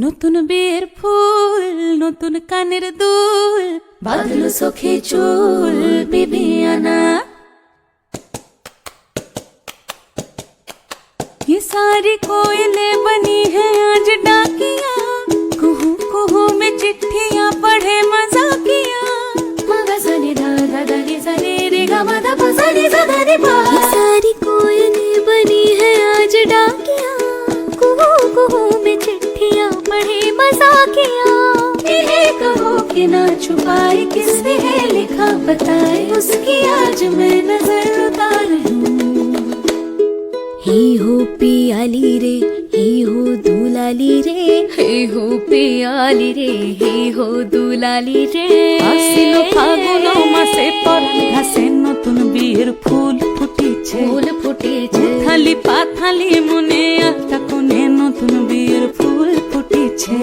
নতুন বিয়ের ফুল, নতুন কানের দুল, বাঁধলো সখী চুল বিবিয়ানা। ये सारी कोयलें बनी है आज डाकिया, कुहू कुहू में चिट्ठियां पढ़े मजाकिया। मगा सनी धा धा धा नी सनी रे गा मा धा पा सा नी सा धा नी पा। ये सारी कोयलें बनी है आज डाकिया, कुहू कुहू में चिट्ठियां पढ़े मजाकिया। इन्हें कहो कि ना छुपाए किसने है लिखा बताए, उसकी आज मैं नजर उतार हूँ। ही हो पियाली रे, ही हो दुलाली रे, ही हो पियाली रे, ही हो दुलाली रे। আসিলো ফাগুন মাসে পরাণ ঘাসে নতুন বিয়ের ফুল ফুটেছে, ফুল ফুটেছে। থালি পাথালি মনে আলতা কোণে নতুন বিয়ের ফুল ফুটেছে।